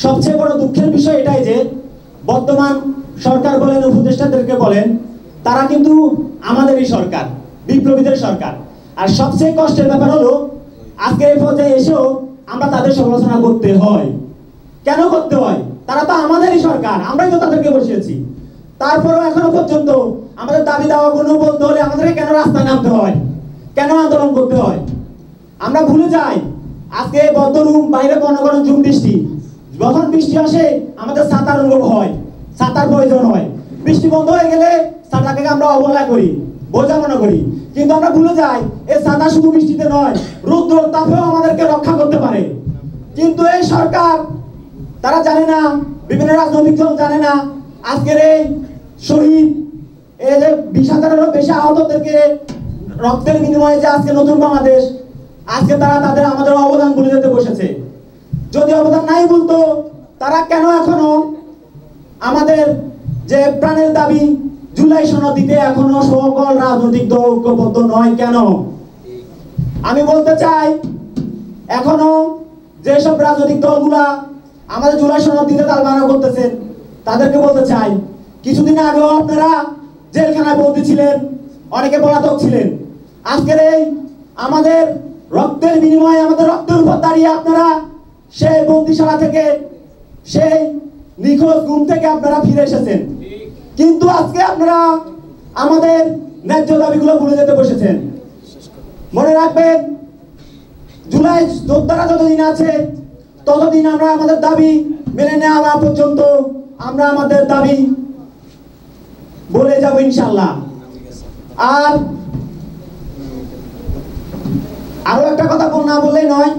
সবচেয়ে বড় দুঃখের বিষয় এটাই যে বর্তমান সরকার বলেন, উপদেষ্টাদেরকে বলেন, তারা কিন্তু আমাদেরই সরকার, বিপ্লবীদের সরকার। আর সবচেয়ে কষ্টের ব্যাপার হলো আজকে এই পর্যায়ে এসেও আমরা তাদের সমালোচনা করতে হয়। কেন করতে হয়? তারা তো আমাদেরই সরকার, আমরাই তো তাদেরকে বসিয়েছি। তারপরেও এখনো পর্যন্ত আমাদের দাবি দাওয়াগুলো বলতে হলে আমাদেরকে কেন রাস্তায় নামতে হয়, কেন আন্দোলন করতে হয়? আমরা ভুলে যাই আজকে বদ্ধরুম, বাইরে ঘন ঝুম বৃষ্টি, যখন বৃষ্টি আসে আমাদের ছাতার অনুভব হয়, ছাতার প্রয়োজন হয়। বৃষ্টি বন্ধ হয়ে গেলে ছাতাকে আমরা অবহেলা করি, বোঝা মনে করি। কিন্তু আমরা ভুলে যাই এই ছাতা শুধু বৃষ্টিতে নয়, রৌদ্র তাপেও আমাদেরকে রক্ষা করতে পারে। কিন্তু এই সরকার তারা জানে না, বিভিন্ন রাজনৈতিক দল জানে না আজকের এই শহীদ, এই যে 20,000-এরও বেশি আহতদেরকে রক্তের বিনিময়ে যে আজকে নতুন বাংলাদেশ, আজকে তারা আমাদের অবদান ভুলে যেতে বসেছে। যদি অবদান নাই বলতো, তারা কেন এখনো আমাদের যে প্রাণের দাবি জুলাই সনদ দিতে এখনো সকল রাজনৈতিক দল ঐক্যবদ্ধ নয় কেন? আমি বলতে চাই, এখনো যেসব রাজনৈতিক দলগুলা আমাদের জুলাই সনদ দিতে তালবানা করতেছেন, তাদেরকে বলতে চাই, কিছুদিন আগেও আপনারা জেলখানায় বন্দী ছিলেন, অনেকে পলাতক ছিলেন। আজকের এই আমাদের রক্তের বিনিময়ে, আমাদের রক্তের উপর দাঁড়িয়ে আপনারা সেই বন্দিশালা থেকে, সেই নিখোঁজ গুম থেকে আপনারা ফিরে এসেছেন। কিন্তু আজকে আপনারা আমাদের ন্যায্য দাবিগুলো ভুলে যেতে বসেছেন। মনে রাখবেন, জুলাই যোদ্ধারা যতদিন আছে ততদিন আমরা আমাদের দাবি মেনে নেওয়া পর্যন্ত আমরা আমাদের দাবি বলে যাব ইনশাল্লাহ। আর আরো একটা কথা না বললেই নয়,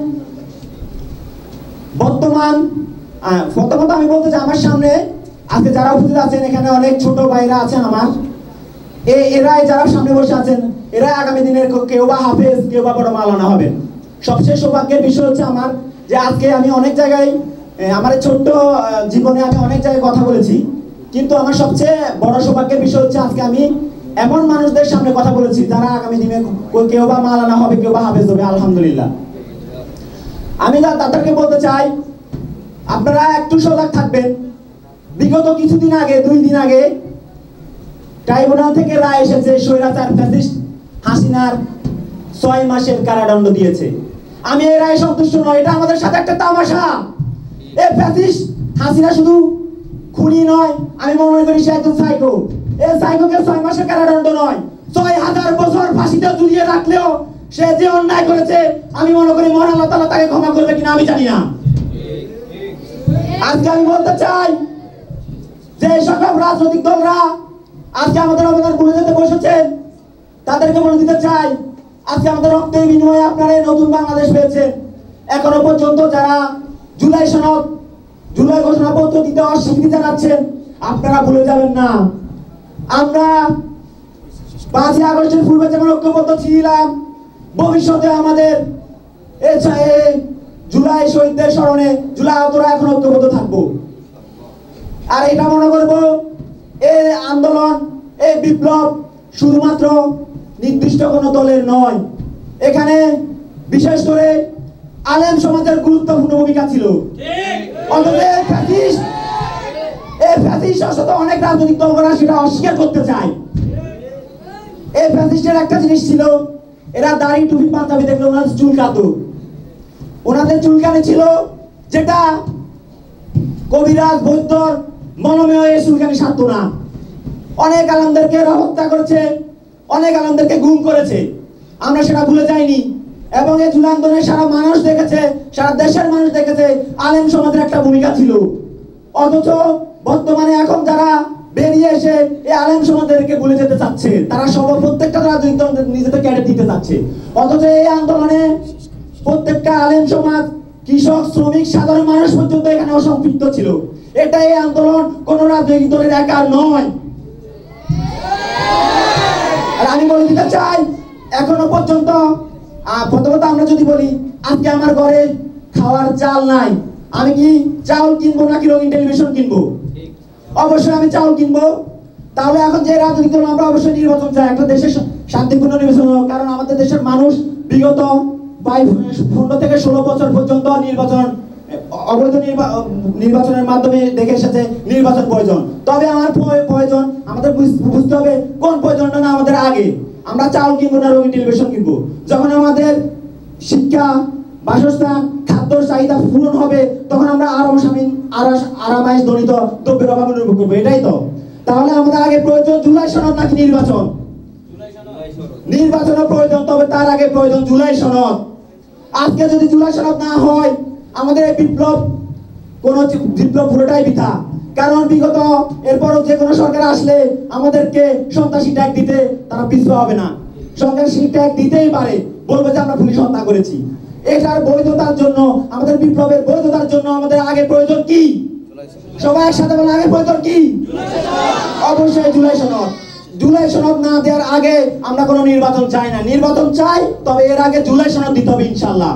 প্রথমত আমি বলতে চাই, আমার সামনে আজকে যারা উপস্থিত আছেন, এখানে অনেক ছোট ভাইরা আছেন আমার, এরাই যারা সামনে বসে আছেন, এরা আগামী দিনের কেউ বা হাফেজ, কেউ বা বড় মাওলানা হবেন। সবচেয়ে সৌভাগ্যের বিষয় হচ্ছে আমার যে আজকে আমি অনেক জায়গায়, আমার ছোট্ট জীবনে আমি অনেক জায়গায় কথা বলেছি, কিন্তু আমার সবচেয়ে বড় সৌভাগ্যের বিষয় হচ্ছে আজকে আমি এমন মানুষদের সামনে কথা বলেছি যারা আগামী দিনে কেউ বা মাওলানা হবে, কেউ বা হাফেজ হবে, আলহামদুলিল্লাহ। আমি তাদেরকে বলতে চাই, আপনারা একটু সজাগ থাকবেন। বিগত কিছুদিন আগে, 2 দিন আগে ট্রাইব্যুনাল থেকে রায় এসেছে, স্বৈরাচার ফ্যাসিস্ট হাসিনার 6 মাসের কারাদণ্ড দিয়েছে। আমি এই রায় সন্তুষ্ট নই, এটা আমাদের সাথে একটা তামাশা। এই ফ্যাসিস্ট হাসিনা শুধু খুনি নয়, আমি মনে করি সে একজন সাইকো। এই সাইকোকে 6 মাসের কারাদণ্ড নয়, 6000 বছর ফাঁসিতে ঝুলিয়ে রাখলেও সে যে অন্যায় করেছে, আমি মনে করি মহান আল্লাহ তাআলা তাকে ক্ষমা করবে কিনা আমি জানি না। আজকে আমি বলতে চাই যে সকল রাজনৈতিক দলরা আজকে আমাদের অবদান ভুলে যেতে বসেছেন, তাদেরকে বলে দিতে চাই, আজকে আমাদের রক্তের বিনিময়ে আপনারা এই নতুন বাংলাদেশ পেয়েছেন। এখনো পর্যন্ত যারা জুলাই সনদ, জুলাই ঘোষণাপত্র দিতে অস্বীকৃতি জানাচ্ছেন, আপনারা ভুলে যাবেন না, আমরা 5ই আগস্টের পূর্বে যেমন ঐক্যবদ্ধ ছিলাম, ভবিষ্যতে আমাদের এই জুলাই শহীদদের স্মরণে জুলাই আহতরা এখন ঐক্যবদ্ধ থাকবো। আর এটা মনে করবো, এই আন্দোলন, এই বিপ্লব শুধুমাত্র নির্দিষ্ট কোনো দলের নয়, এখানে বিশেষ করে আলেম সমাজের গুরুত্বপূর্ণ ভূমিকা ছিল। অনেক রাজনৈতিক দলরা সেটা অস্বীকার করতে চায়। এই ফ্যাসিস্টের একটা জিনিস ছিল, এরা দাড়ি, টুপি, পাঞ্জাবি দেখলে ওনাদের চুল কাটতো। ওনাদের চুলকানি ছিল যেটা কবিরাজ, বৈদ্যর মনোমেয় এই চুলকানি সারতো না। অনেক আলেমদেরকে হত্যা করেছে, অনেক আলেমদেরকে গুম করেছে, আমরা সেটা ভুলে যাইনি। এবং এই জুলাই আন্দোলনে সারা মানুষ দেখেছে, সারা দেশের মানুষ দেখেছে আলেম সমাজের একটা ভূমিকা ছিল। অথচ বর্তমানে এখন যারা বেরিয়ে এসে এই আলেম সমাজদেরকে ভুলে যেতে চাচ্ছে, তারা প্রত্যেকটা রাজনৈতিক দল নিজেদের ক্যাডার দিতে চাচ্ছে। অথচ এই আন্দোলনে প্রত্যেকটা আলেম সমাজ, কৃষক, শ্রমিক, সাধারণ মানুষ পর্যন্ত এখানে সম্পৃক্ত ছিল। এটা এই আন্দোলন কোন রাজনৈতিক দলের একা নয়। আর আমি বলে দিতে চাই, এখনো পর্যন্ত প্রথমত আমরা যদি বলি, আজকে আমার ঘরে খাওয়ার চাল নাই, আমি কি চাউল কিনবো নাকি রঙিন টেলিভিশন কিনবো? অবশ্যই আমি চাউল কিনবো। তাহলে এখন যে রাজনৈতিক দল, আমরা অবশ্যই নির্বাচন চাই, একটা দেশের শান্তিপূর্ণ নির্বাচন, কারণ আমাদের দেশের মানুষ বিগত 15 থেকে 16 বছর পর্যন্ত নির্বাচন অবৈধ নির্বাচনের মাধ্যমে দেখে এসেছে নির্বাচন প্রয়োজন। তবে আমার প্রয়োজন, আমাদের বুঝতে হবে কোন প্রয়োজনটা না আমাদের আগে। আমরা চাউল কিনবো না রঙিন টেলিভিশন কিনবো, যখন আমাদের শিক্ষা, বাসস্থান, খাদ্যর চাহিদা পূরণ হবে তখন আমরা আরামাইশ দলিত দ্রব্যের অভাব অনুভব করবো, এটাই তো। তাহলে আমাদের আগে প্রয়োজন জুলাই সনদ নাকি নির্বাচন? নির্বাচনের প্রয়োজন, তবে তার আগে প্রয়োজন জুলাই সনদ। আজকে যদি জুলাই সনদ না হয় আমাদের বিপ্লব পুরোটাই বৃথা। কারণ বিগত এরপরও যে কোনো সরকার আসলে আমাদেরকে সন্ত্রাসী ট্যাগ দিতে তারা পিছু হবে না। সন্ত্রাসী ট্যাগ দিতেই পারে, বলবে যে আমরা পুলিশ হত্যা করেছি। এটার বৈধতার জন্য, আমাদের বিপ্লবের বৈধতার জন্য আমাদের আগে প্রয়োজন কি? সবাই একসাথে বলে, আগে প্রয়োজন কি? অবশ্যই জুলাই সনদ। জুলাই সনদ না দেওয়ার আগে আমরা কোনো নির্বাচন চাই না। নির্বাচন চাই, তবে এর আগে জুলাই সনদ দিতে হবে ইনশাআল্লাহ।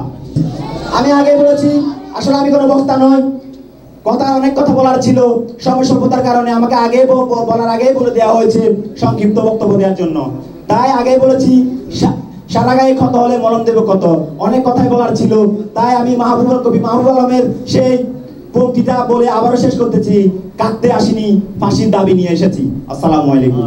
আমি আগে বলেছি, আসলে আমি কোনো বক্তা নই, অনেক কথা বলার ছিল, সময় স্বল্পতার কারণে আমাকে আগে বলার আগেই বলে দেওয়া হয়েছে সংক্ষিপ্ত বক্তব্য দেওয়ার জন্য। তাই আগেই বলেছি, সারা গায়ে ক্ষত হলে মলম দেবে কত, অনেক কথাই বলার ছিল। তাই আমি কবি মাহবুব আলমের সেই পঙ্ক্তিটা বলে আবারও শেষ করতেছি, কাঁদতে আসিনি, ফাঁসির দাবি নিয়ে এসেছি। আসসালামু আলাইকুম।